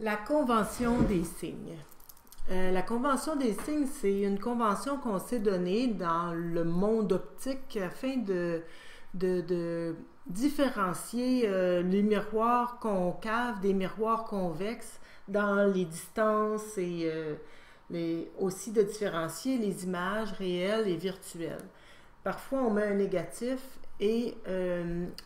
La convention des signes. La convention des signes, c'est une convention qu'on s'est donnée dans le monde optique afin de différencier les miroirs concaves des miroirs convexes dans les distances et aussi de différencier les images réelles et virtuelles. Parfois, on met un négatif et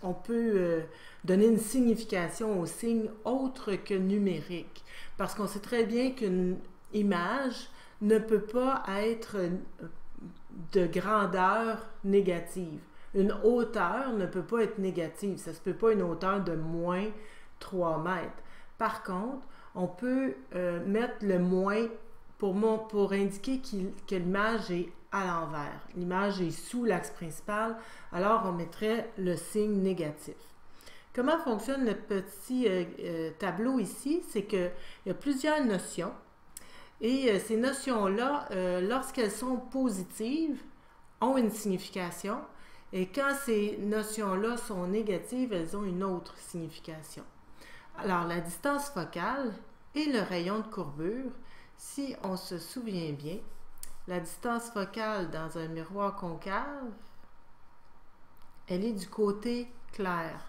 on peut donner une signification aux signes autres que numériques. Parce qu'on sait très bien qu'une image ne peut pas être de grandeur négative. Une hauteur ne peut pas être négative. Ça ne se peut pas une hauteur de moins 3 mètres. Par contre, on peut mettre le moins pour indiquer que l'image est à l'envers. L'image est sous l'axe principal, alors on mettrait le signe négatif. Comment fonctionne le petit tableau ici? C'est qu'il y a plusieurs notions et ces notions-là, lorsqu'elles sont positives, ont une signification et quand ces notions-là sont négatives, elles ont une autre signification. Alors, la distance focale et le rayon de courbure, si on se souvient bien, la distance focale dans un miroir concave, elle est du côté clair.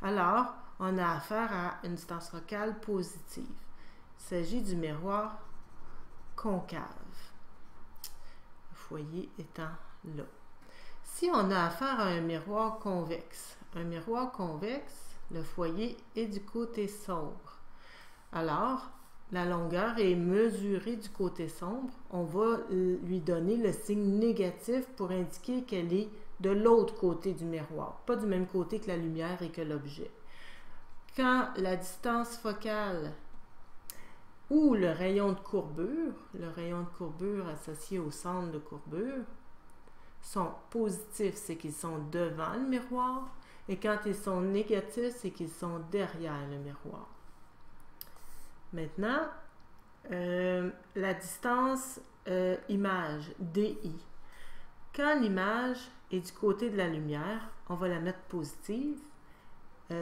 Alors, on a affaire à une distance focale positive. Il s'agit du miroir concave. Le foyer étant là. Si on a affaire à un miroir convexe, le foyer est du côté sombre. Alors, la longueur est mesurée du côté sombre. On va lui donner le signe négatif pour indiquer qu'elle est de l'autre côté du miroir, pas du même côté que la lumière et que l'objet. Quand la distance focale ou le rayon de courbure associé au centre de courbure, sont positifs, c'est qu'ils sont devant le miroir, et quand ils sont négatifs, c'est qu'ils sont derrière le miroir. Maintenant, la distance image, DI. Quand l'image est du côté de la lumière, on va la mettre positive,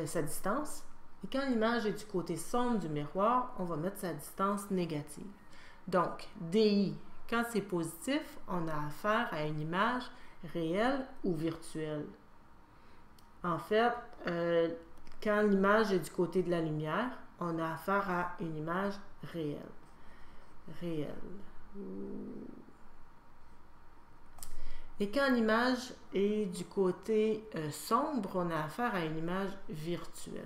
sa distance. Et quand l'image est du côté sombre du miroir, on va mettre sa distance négative. Donc, DI, quand c'est positif, on a affaire à une image réelle ou virtuelle. En fait, quand l'image est du côté de la lumière, on a affaire à une image réelle. Et quand l'image est du côté sombre, on a affaire à une image virtuelle.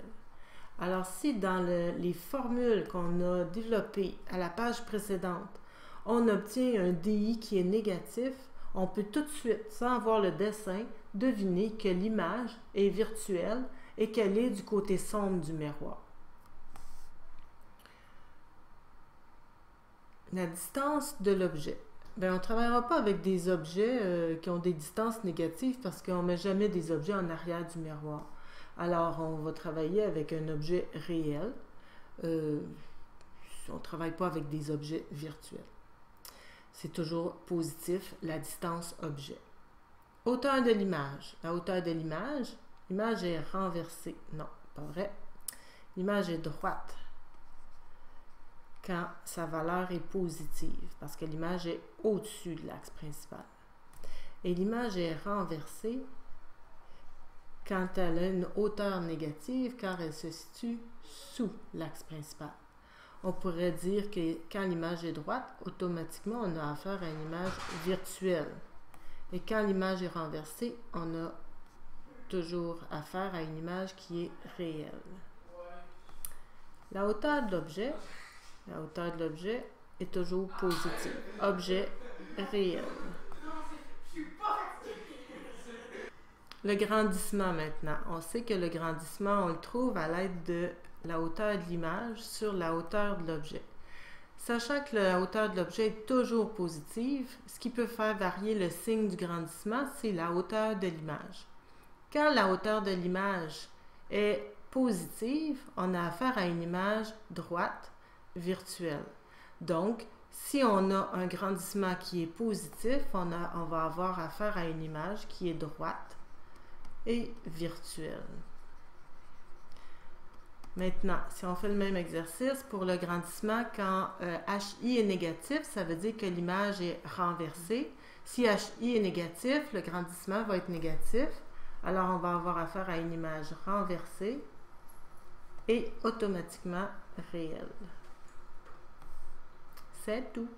Alors, si dans les formules qu'on a développées à la page précédente, on obtient un DI qui est négatif, on peut tout de suite, sans voir le dessin, deviner que l'image est virtuelle et qu'elle est du côté sombre du miroir. La distance de l'objet. Bien, on ne travaillera pas avec des objets qui ont des distances négatives parce qu'on ne met jamais des objets en arrière du miroir. Alors, on va travailler avec un objet réel. On ne travaille pas avec des objets virtuels. C'est toujours positif, la distance objet. Hauteur de l'image. La hauteur de l'image, l'image est renversée. Non, pas vrai. L'image est droite quand sa valeur est positive, parce que l'image est au-dessus de l'axe principal. Et l'image est renversée quand elle a une hauteur négative, car elle se situe sous l'axe principal. On pourrait dire que quand l'image est droite, automatiquement, on a affaire à une image virtuelle. Et quand l'image est renversée, on a toujours affaire à une image qui est réelle. La hauteur de l'objet est toujours positive. Objet réel. Le grandissement maintenant. On sait que le grandissement, on le trouve à l'aide de la hauteur de l'image sur la hauteur de l'objet. Sachant que la hauteur de l'objet est toujours positive, ce qui peut faire varier le signe du grandissement, c'est la hauteur de l'image. Quand la hauteur de l'image est positive, on a affaire à une image droite virtuelle. Donc, si on a un grandissement qui est positif, on va avoir affaire à une image qui est droite et virtuelle. Maintenant, si on fait le même exercice pour le grandissement, quand HI est négatif, ça veut dire que l'image est renversée. Si HI est négatif, le grandissement va être négatif. Alors, on va avoir affaire à une image renversée et automatiquement réelle. C'est tout.